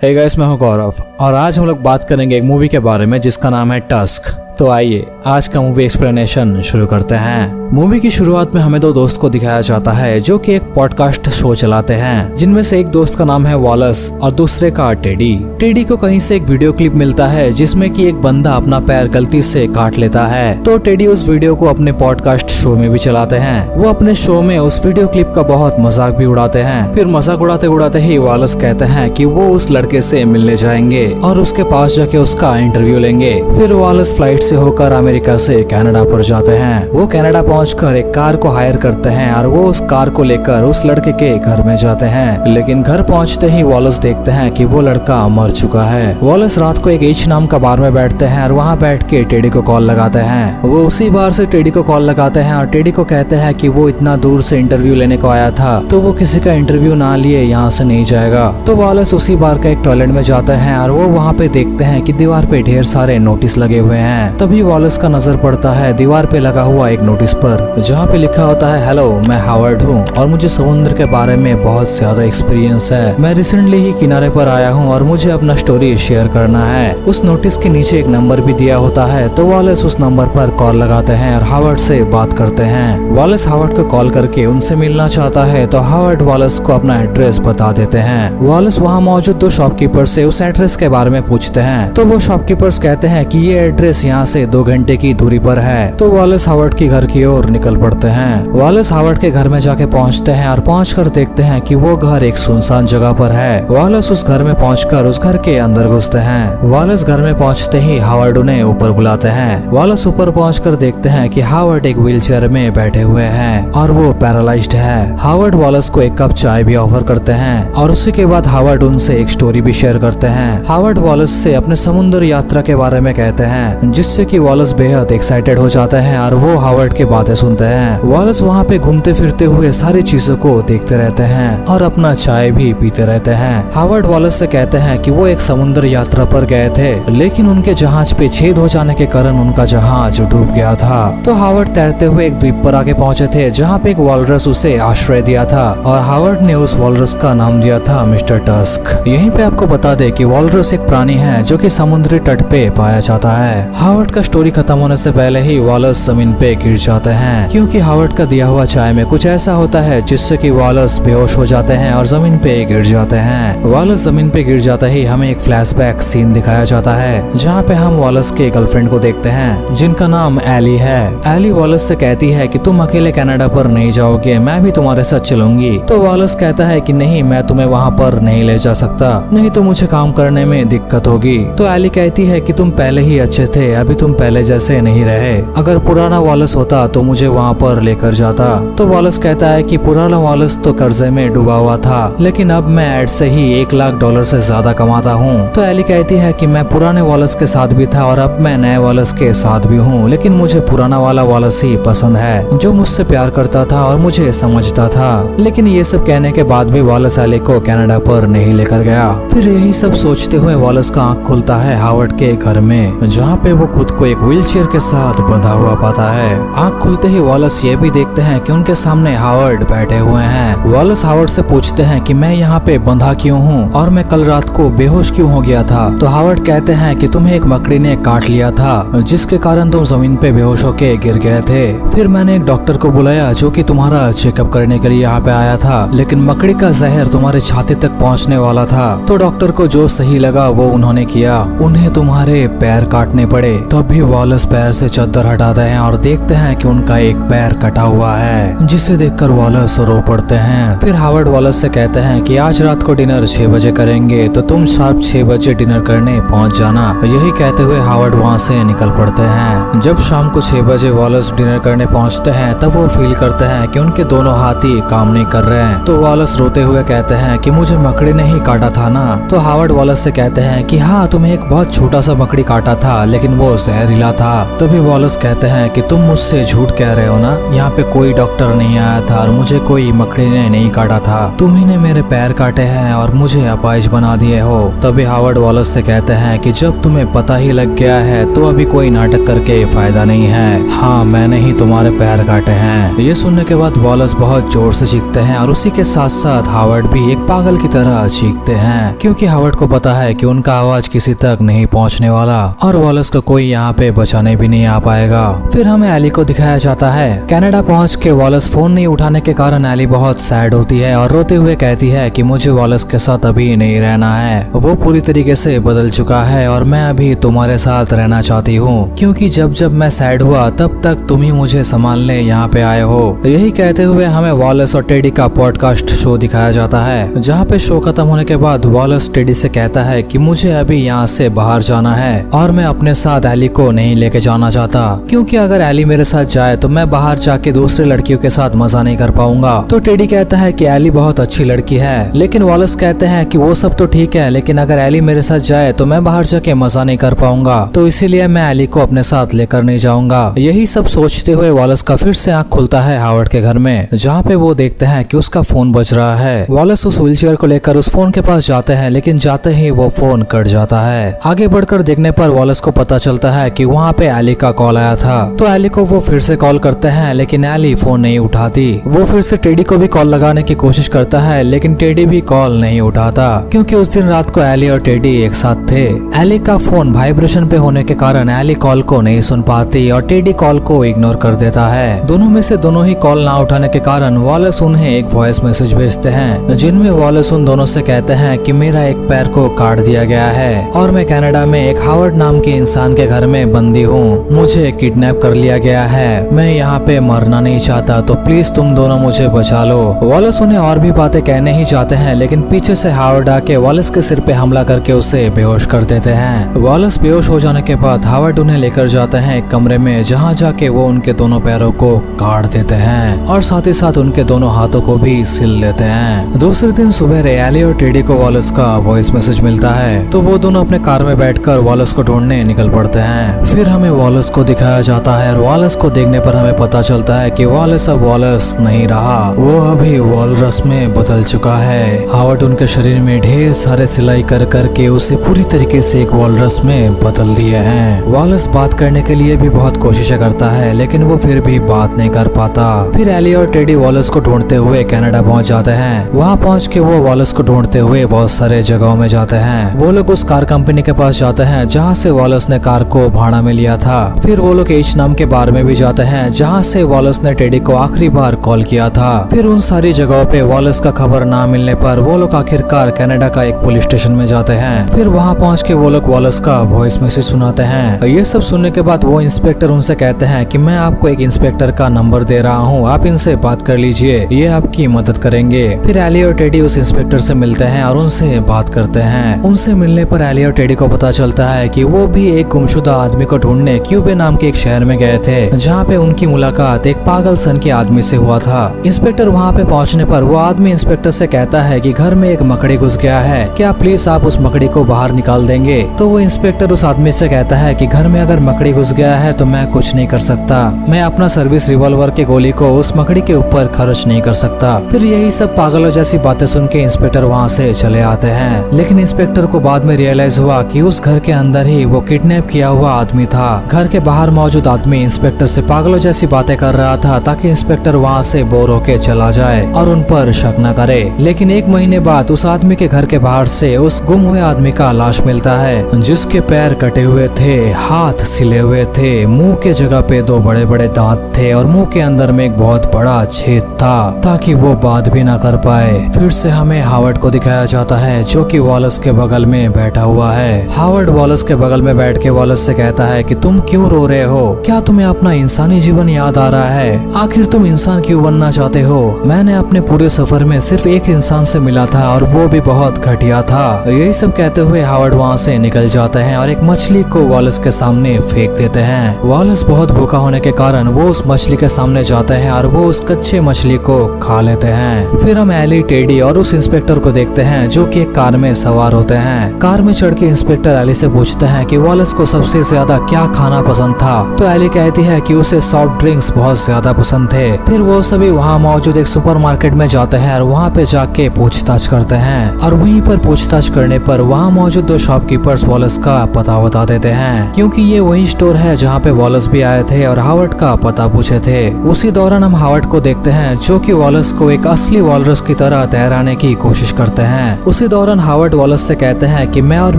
Hey guys, मैं हूं गौरव और आज हम लोग बात करेंगे एक मूवी के बारे में जिसका नाम है टस्क। तो आइए आज का मूवी एक्सप्लेनेशन शुरू करते हैं। मूवी की शुरुआत में हमें दो दोस्त को दिखाया जाता है जो कि एक पॉडकास्ट शो चलाते हैं, जिनमें से एक दोस्त का नाम है वॉलस और दूसरे का टेडी। टेडी को कहीं से एक वीडियो क्लिप मिलता है जिसमें कि एक बंदा अपना पैर गलती से काट लेता है। तो टेडी उस वीडियो को अपने पॉडकास्ट शो में भी चलाते हैं। वो अपने शो में उस वीडियो क्लिप का बहुत मजाक भी उड़ाते हैं। फिर मजाक उड़ाते उड़ाते ही वॉलस कहते हैं कि वो उस लड़के से मिलने जाएंगे और उसके पास जाके उसका इंटरव्यू लेंगे। फिर वॉलस फ्लाइट से होकर अमेरिका से कनाडा पर जाते हैं। वो कनाडा पहुंचकर एक कार को हायर करते हैं और वो उस कार को लेकर उस लड़के के घर में जाते हैं। लेकिन घर पहुंचते ही वॉलस देखते हैं कि वो लड़का मर चुका है। वॉलस रात को एक एच नाम का बार में बैठते हैं और वहाँ बैठ के टेडी को कॉल लगाते हैं। वो उसी बार से टेडी को कॉल लगाते हैं और टेडी को कहते हैं कि वो इतना दूर से इंटरव्यू लेने को आया था, तो वो किसी का इंटरव्यू ना लिए यहाँ से नहीं जाएगा। तो वॉलस उसी बार का एक टॉयलेट में जाते हैं और वो वहाँ पे देखते हैं कि दीवार पे ढेर सारे नोटिस लगे हुए हैं। तभी वॉलस का नजर पड़ता है दीवार पे लगा हुआ एक नोटिस पर, जहाँ पे लिखा होता है, हेलो, मैं हावर्ड हूँ और मुझे समुद्र के बारे में बहुत ज्यादा एक्सपीरियंस है। मैं रिसेंटली ही किनारे पर आया हूँ और मुझे अपना स्टोरी शेयर करना है। उस नोटिस के नीचे एक नंबर भी दिया होता है। तो वॉलस उस नंबर पर कॉल लगाते हैं और हावर्ड से बात करते हैं। वॉलस हावर्ड को कॉल करके उनसे मिलना चाहता है, तो हावर्ड वॉलस को अपना एड्रेस बता देते हैं। वॉलस वहाँ मौजूद दो शॉपकीपर से उस एड्रेस के बारे में पूछते हैं। तो वो शॉपकीपर्स कहते हैं कि ये एड्रेस यहाँ से 2 घंटे की दूरी पर है। तो वॉलस हावर्ड के घर की ओर निकल पड़ते हैं। वॉलस हावर्ड के घर में जाके पहुंचते हैं और पहुंचकर देखते हैं कि वो घर एक सुनसान जगह पर है। वॉलस उस घर में पहुंचकर उस घर के अंदर घुसते हैं। वॉलस घर में पहुंचते ही हावर्ड उन्हें ऊपर बुलाते हैं। वॉलस ऊपर पहुंचकर देखते हैं कि हावर्ड एक व्हीलचेयर में बैठे हुए हैं और वो पैरालाइज्ड है। हावर्ड वॉलस को एक कप चाय भी ऑफर करते हैं और उसी के बाद हावर्ड उनसे एक स्टोरी भी शेयर करते हैं। हावर्ड वॉलस से अपने समुद्र यात्रा के बारे में कहते हैं, जिससे कि वॉलस बेहद एक्साइटेड हो जाते हैं और वो हावर्ड की बातें सुनते हैं। वॉलस वहाँ पे घूमते फिरते हुए सारी चीजों को देखते रहते हैं और अपना चाय भी पीते रहते हैं। हावर्ड वॉलस से कहते हैं कि वो एक समुद्र यात्रा पर गए थे, लेकिन उनके जहाज पे छेद हो जाने के कारण उनका जहाज डूब गया था। तो हावर्ड तैरते हुए एक द्वीप पर आके पहुंचे थे, जहाँ पे एक वॉलरस उसे आश्रय दिया था और हावर्ड ने उस वॉलरस का नाम दिया था मिस्टर टस्क। यहीं पे आपको बता दे कि वॉलरस एक प्राणी है जो कि समुद्री तट पे पाया जाता है। हावर्ड का स्टोरी खत्म होने से पहले ही वॉलस जमीन पे गिर जाते हैं, क्योंकि हावर्ड का दिया हुआ चाय में कुछ ऐसा होता है जिससे कि वॉलस बेहोश हो जाते हैं और जमीन पे गिर जाते हैं। वॉलस जमीन पे गिर जाता ही हमें एक फ्लैशबैक सीन दिखाया जाता है, जहाँ पे हम वॉलस के गर्लफ्रेंड को देखते हैं जिनका नाम एली है। एली वॉलस से कहती है कि तुम अकेले कनाडा पर नहीं जाओगे, मैं भी तुम्हारे साथ चलूंगी। तो वॉलस कहता है कि नहीं, मैं तुम्हें वहाँ पर नहीं ले जा सकता, नहीं तो मुझे काम करने में दिक्कत होगी। तो एली कहती है कि तुम पहले ही अच्छे थे, अभी तुम पहले जैसे नहीं रहे। अगर पुराना वॉलस होता तो मुझे वहाँ पर लेकर जाता। तो वॉलस कहता है कि पुराना वॉलस तो कर्जे में डूबा हुआ था, लेकिन अब मैं एड से ही $1 लाख से ज्यादा कमाता हूँ। तो एली कहती है कि मैं पुराने वॉलस के साथ भी था और अब मैं नए वॉलस के साथ भी हूँ, लेकिन मुझे पुराना वाला वॉलस ही पसंद है, जो मुझसे प्यार करता था और मुझे समझता था। लेकिन ये सब कहने के बाद भी वॉलस एली को कनाडा पर नहीं लेकर गया। फिर यही सब सोचते हुए वॉलस का आँख खुलता है हावर्ड के घर में, जहाँ पे वो खुद को एक व्हीलचेयर के साथ बंधा हुआ पाता है। आँख खुलते ही वॉलस ये भी देखते हैं कि उनके सामने हावर्ड बैठे हुए हैं। वॉलस हावर्ड से पूछते हैं कि मैं यहाँ पे बंधा क्यों हूँ और मैं कल रात को बेहोश क्यों हो गया था। तो हावर्ड कहते हैं कि तुम्हें एक मकड़ी ने काट लिया था, जिसके कारण तुम जमीन पे बेहोश होके गिर गए थे। फिर मैंने एक डॉक्टर को बुलाया जो कि तुम्हारा चेकअप करने के लिए यहाँ पे आया था, लेकिन मकड़ी का जहर तुम्हारे छाती तक पहुँचने वाला था। तो डॉक्टर को जो सही लगा वो उन्होंने किया, उन्हें तुम्हारे पैर काटने पड़े। तब भी वॉलस पैर से चद्दर हटाते हैं और देखते हैं कि उनका एक पैर कटा हुआ है, जिसे देखकर वॉलस रो पड़ते हैं। फिर हावर्ड वॉलस से कहते हैं कि आज रात को डिनर 6 बजे करेंगे, तो तुम शार्प 6 बजे डिनर करने पहुंच जाना। यही कहते हुए हावर्ड वहां से निकल पड़ते हैं। जब शाम को 6 बजे वॉलस डिनर करने पहुंचते हैं, तब वो फील करते हैं कि उनके दोनों हाथ ही काम नहीं कर रहे हैं। तो वॉलस रोते हुए कहते हैं कि मुझे मकड़ी ने ही काटा था ना। तो हावर्ड वॉलस से कहते हैं कि हाँ, तुम्हें एक बहुत छोटा सा मकड़ी काटा था, लेकिन वो जहरीला था। तभी वॉलस कहते हैं कि तुम मुझसे झूठ कह रहे हो ना, यहाँ पे कोई डॉक्टर नहीं आया था और मुझे कोई मकड़ी ने नहीं काटा था, तुम ही ने मेरे पैर काटे हैं और मुझे अपाहिज बना दिए हो। तभी हावर्ड वॉलस से कहते हैं कि जब तुम्हें पता ही लग गया है तो अभी कोई नाटक करके फायदा नहीं है। हाँ, मैंने ही तुम्हारे पैर काटे हैं। ये सुनने के बाद वॉलस बहुत जोर से चीखते हैं और उसी के साथ साथ हावर्ड भी एक पागल की तरह चीखते हैं, क्योंकि हावर्ड को पता है कि उनका आवाज किसी तक नहीं पहुंचने वाला और वॉलस को कोई यहाँ पे बचाने भी नहीं आ पाएगा। फिर हमें एली को दिखाया जाता है। कनाडा पहुंच के वॉलस फोन नहीं उठाने के कारण एली बहुत सैड होती है और रोते हुए कहती है कि मुझे वॉलस के साथ अभी नहीं रहना है, वो पूरी तरीके से बदल चुका है और मैं अभी तुम्हारे साथ रहना चाहती हूँ, क्योंकि जब जब मैं सैड हुआ तब तक तुम ही मुझे संभालने यहाँ पे आए हो। यही कहते हुए हमें वॉलस और टेडी का पॉडकास्ट शो दिखाया जाता है, जहाँ पे शो खत्म होने के बाद वॉलस टेडी से कहता है कि मुझे अभी यहाँ से बाहर जाना है और मैं अपने साथ एली को नहीं लेके जाना चाहता, क्योंकि अगर एली मेरे साथ जाए तो मैं बाहर जाके दूसरी लड़कियों के साथ मजा नहीं कर पाऊंगा। तो टेडी कहता है कि एली बहुत अच्छी लड़की है, लेकिन वॉलस कहते हैं कि वो सब तो ठीक है, लेकिन अगर एली मेरे साथ जाए तो मैं बाहर जाके मजा नहीं कर पाऊंगा, तो इसीलिए मैं एली को अपने साथ लेकर नहीं जाऊंगा। यही सब सोचते हुए वॉलस का फिर से आंख खुलता है हावर्ड के घर में, जहाँ पे वो देखते हैं कि उसका फोन बज रहा है। वॉलस उस व्हीलचेयर को लेकर उस फोन के पास जाते हैं, लेकिन जाते ही वो फोन कट जाता है। आगे बढ़कर देखने पर वॉलस को पता चलता है कि वहाँ पे एली का कॉल आया था। तो एली को वो फिर से कॉल करते हैं, लेकिन एली फोन नहीं उठाती। वो फिर से टेडी को भी कॉल लगाने की कोशिश करता है, लेकिन टेडी भी कॉल नहीं उठाता, क्योंकि उस दिन रात को एली और टेडी एक साथ थे। एली का फोन वाइब्रेशन पे होने के कारण एली कॉल को नहीं सुन पाती और टेडी कॉल को इग्नोर कर देता है। दोनों में से दोनों ही कॉल ना उठाने के कारण वॉलस उन्हें एक वॉइस मैसेज भेजते हैं, जिनमें वॉलस उन दोनों से कहते हैं कि मेरा एक पैर को काट दिया गया है और मैं कनाडा में एक हावर्ड नाम के इंसान के घर में बंदी हूँ, मुझे किडनैप कर लिया गया है, मैं यहाँ पे मरना नहीं चाहता, तो प्लीज तुम दोनों मुझे बचा लो। वॉलस उन्हें और भी बातें कहने ही चाहते हैं, लेकिन पीछे से हावर्ड आके वॉलस के सिर पे हमला करके उसे बेहोश कर देते हैं। वॉलस बेहोश हो जाने के बाद हावर्ड उन्हें लेकर जाते हैं एक कमरे में, जहाँ जाके वो उनके दोनों पैरों को काट देते हैं और साथ ही साथ उनके दोनों हाथों को भी सिल देते हैं। दूसरे दिन सुबह एली और टेडी को वॉलस का वॉइस मैसेज मिलता है, तो वो दोनों अपने कार में बैठकर वॉलस को ढूंढने निकल पड़ते हैं। फिर हमें वॉलस को दिखाया जाता है और वॉलस को देखने पर हमें पता चलता है कि वॉलस अब वॉलस नहीं रहा, वो अभी वॉलरस में बदल चुका है। हावर्ड उनके शरीर में ढेर सारे सिलाई कर करके उसे पूरी तरीके से एक वॉलरस में बदल दिए हैं। वॉलस बात करने के लिए भी बहुत कोशिशें करता है, लेकिन वो फिर भी बात नहीं कर पाता। फिर एली और टेडी वॉलस को ढूंढते हुए कनाडा पहुंच जाते हैं। वहां पहुंच के वो वॉलस को ढूंढते हुए बहुत सारे जगहों में जाते हैं। वो लोग उस कार कंपनी के पास जाते हैं जहाँ से वॉलस ने कार को भाड़ा में लिया था। फिर वो लोग एच नाम के बार में भी जाते हैं, जहाँ से वॉलस ने टेडी को आखिरी बार कॉल किया था। फिर उन सारी जगहों पे वॉलस का खबर ना मिलने पर वो लोग आखिरकार कनाडा का एक पुलिस स्टेशन में जाते हैं। फिर वहाँ पहुँच के वो लोग वॉलस का वॉइस मैसेज सुनाते हैं। ये सब सुनने के बाद वो इंस्पेक्टर उनसे कहते हैं कि मैं आपको एक इंस्पेक्टर का नंबर दे रहा हूँ, आप इनसे बात कर लीजिए, ये आपकी मदद करेंगे। फिर एली और टेडी उस इंस्पेक्टर से मिलते हैं और उनसे बात करते हैं। उनसे मिलने पर एली और टेडी को पता चलता है कि वो भी एक गुमशुदा आदमी को ढूंढने क्यूबे नाम के एक शहर में गए थे, जहाँ पे उनकी मुलाकात एक पागल सन के आदमी से हुआ था। इंस्पेक्टर वहाँ पे पहुँचने पर वो आदमी इंस्पेक्टर से कहता है कि घर में एक मकड़ी घुस गया है, क्या प्लीज आप उस मकड़ी को बाहर निकाल देंगे। तो वो इंस्पेक्टर उस आदमी से कहता है कि घर में अगर मकड़ी घुस गया है तो मैं कुछ नहीं कर सकता, मैं अपना सर्विस रिवॉल्वर के गोली को उस मकड़ी के ऊपर खर्च नहीं कर सकता। फिर यही सब पागलों जैसी बातें सुन के इंस्पेक्टर वहाँ से चले आते हैं, लेकिन इंस्पेक्टर को बाद में रियलाइज हुआ कि उस घर के अंदर ही वो किडनैप किया हुआ आदमी था। घर के बाहर मौजूद आदमी इंस्पेक्टर से पागलों जैसी बातें कर रहा था ताकि इंस्पेक्टर वहाँ से बोर होके चला जाए और उन पर शक न करे। लेकिन एक महीने बाद उस आदमी के घर के बाहर से उस गुम हुए आदमी का लाश मिलता है, जिसके पैर कटे हुए थे, हाथ सिले हुए थे, मुंह के जगह पे 2 बड़े बड़े दांत थे और मुंह के अंदर में एक बहुत बड़ा छेद था ताकि वो बात भी ना कर पाए। फिर से हमें हावर्ड को दिखाया जाता है, जो कि वॉलस के बगल में बैठा हुआ है। हावर्ड वॉलस के बगल में बैठ के वॉलस से कहता है कि तुम क्यों रो रहे हो, क्या तुम्हें अपना इंसानी जीवन याद आ रहा है, आखिर तुम इंसान क्यों बनना चाहते हो। मैंने अपने पूरे सफर में सिर्फ एक इंसान से मिला था और वो भी बहुत घटिया था। यही सब कहते हुए हावर्ड वहाँ से निकल जाते हैं और एक मछली को वॉलस के सामने फेंक देते हैं। वॉलस बहुत भूखा होने के कारण वो उस मछली के सामने जाते हैं और वो उस कच्चे मछली को खा लेते हैं। फिर हम एली, टेडी और उस इंस्पेक्टर को देखते हैं जो कि एक कार में सवार होते हैं। कार में चढ़ के इंस्पेक्टर एली से पूछते हैं कि वॉलस को सबसे ज्यादा क्या खाना पसंद था। तो एली कहती है कि उसे सॉफ्ट ड्रिंक्स बहुत ज्यादा पसंद थे। फिर वो सभी वहाँ मौजूद एक सुपरमार्केट में जाते हैं और वहाँ पे जाके पूछताछ करते हैं और वहीं पर पूछताछ करने पर वहाँ मौजूद दो शॉपकीपर्स वॉलस का पता बता देते हैं, क्योंकि ये वही स्टोर है जहाँ पे वॉलस भी आए थे और हावर्ड का पता पूछे थे। उसी दौरान हम हावर्ड को देखते हैं जो कि वॉलस को एक असली वॉलरस की तरह तैराने की कोशिश करते हैं। उसी दौरान हावर्ड वॉलस से कहते हैं कि मैं और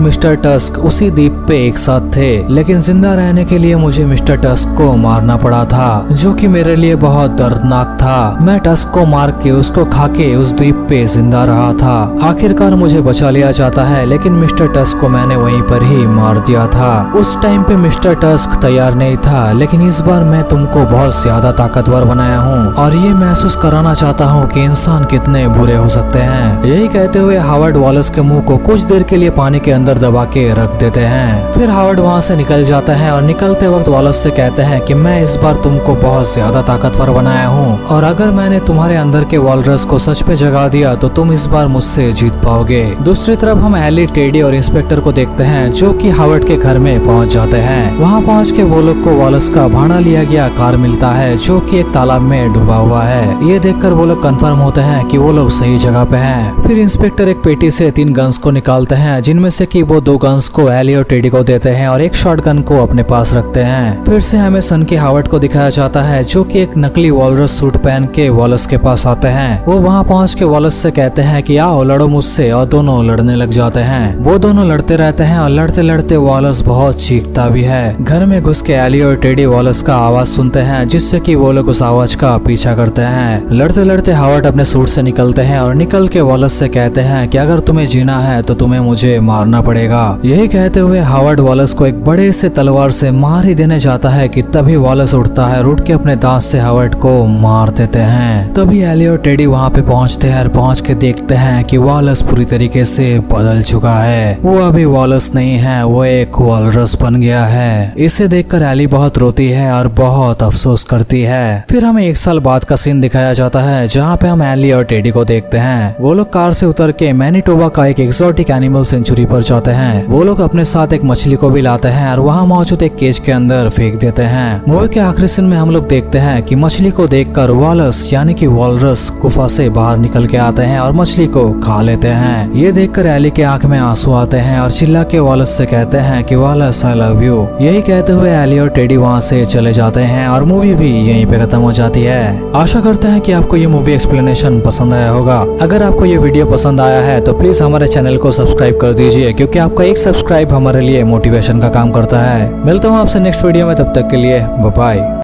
मिस्टर टस्क उसी द्वीप पे एक साथ थे, लेकिन जिंदा रहने के लिए मुझे मिस्टर टस्क को मारना पड़ा था, जो कि मेरे लिए बहुत दर्दनाक था। मैं टस्क को मार के उसको खा के उस द्वीप पे जिंदा रहा था। आखिरकार मुझे बचा लिया जाता है, लेकिन मिस्टर टस्क को मैंने वहीं पर ही मार दिया था। उस टाइम पे मिस्टर टस्क तैयार नहीं था, लेकिन इस बार मैं तुमको बहुत ज्यादा ताकतवर बनाया हूँ और ये महसूस कराना चाहता हूँ कि इंसान कितने बुरे हो सकते हैं। यही कहते हुए हावर्ड वॉलस के मुंह को कुछ देर के लिए पानी के अंदर दबा के रख देते हैं। फिर हावर्ड वहाँ से निकल जाता है और निकलते वक्त वॉलस से कहते हैं कि मैं इस बार तुमको बहुत ज्यादा ताकतवर बनाया हूँ और अगर मैंने तुम्हारे अंदर के वॉलरस को सच पे जगा दिया तो तुम इस बार मुझसे जीत पाओगे। दूसरी तरफ हम एली, टेडी और इंस्पेक्टर को देखते हैं जो कि हावर्ड के घर में पहुंच जाते हैं। वहां पहुंच के वो लोग को वॉलस का भाड़ा लिया गया कार मिलता है जो कि एक तालाब में डूबा हुआ है। ये देखकर वो लोग कंफर्म होते हैं कि वो लोग सही जगह पे हैं। फिर इंस्पेक्टर एक पेटी से 3 गन्स को निकालते हैं, जिनमें से कि वो 2 गन्स को एली और टेडी को देते हैं और एक शॉटगन को अपने पास रखते हैं। फिर से हमें सन की हावर्ड को दिखाया जाता है जो कि एक नकली वॉलरस सूट पहन के वॉलस के पास आते हैं। वो वहाँ पहुँच के वॉलस से कहते हैं कि आओ लड़ो मुझसे, और दोनों लड़ने लग जाते हैं। वो दोनों लड़ते रहते हैं और लड़ते लड़ते वॉलस बहुत चीखता भी है। घर में घुस के एली और टेडी वॉलस का आवाज सुनते हैं, जिससे कि वो लोग उस आवाज का पीछा करते हैं। लड़ते लड़ते हावर्ड अपने सूट से निकलते हैं और निकल के वॉलस से कहते हैं कि अगर तुम्हें जीना है तो तुम्हें मुझे मारना पड़ेगा। यही कहते हुए हावर्ड वॉलस को एक बड़े से तलवार से मार ही देने जाता है कि तभी वॉलस उठता है और उठ के अपने दांत से हावर्ड को मार देते हैं। तभी एली और टेडी वहाँ पे पहुँचते हैं और पहुँच के देखते हैं कि वॉलस पूरी तरीके से बदल चुका है। वो अभी वॉलस नहीं है, वो एक वॉलरस बन गया है। इसे देखकर एली बहुत रोती है और बहुत अफसोस करती है। फिर हमें 1 साल बाद का सीन दिखाया जाता है जहाँ पे हम एली और टेडी को देखते हैं। वो लोग कार से उतर के मैनीटोबा का एक एक्सोटिक एनिमल सेंचुरी पर जाते हैं। वो लोग अपने साथ एक मछली को भी लाते हैं और वहाँ मौजूद एक केज के अंदर फेंक देते हैं। मूवी के आखिरी सीन में हम लोग देखते हैं कि मछली को देखकर वॉलस यानी कि वॉलरस गुफा से बाहर निकल के आते हैं और मछली को खा लेते हैं। ये देखकर एली के आंख में आंसू आते हैं और चिल्ला के वॉलस से कहते हैं कि वॉलस आई लव यू। यही कहते हुए एली और टेडी वहाँ से चले जाते हैं और मूवी भी यहीं पे खत्म हो जाती है। आशा करते हैं कि आपको ये मूवी एक्सप्लेनेशन पसंद आया होगा। अगर आपको ये वीडियो पसंद आया है तो प्लीज हमारे चैनल को सब्सक्राइब कर दीजिए, क्योंकि आपका एक सब्सक्राइब हमारे लिए मोटिवेशन का काम करता है। मिलता हूँ आपसे नेक्स्ट वीडियो में, तब तक के लिए बाय बाय।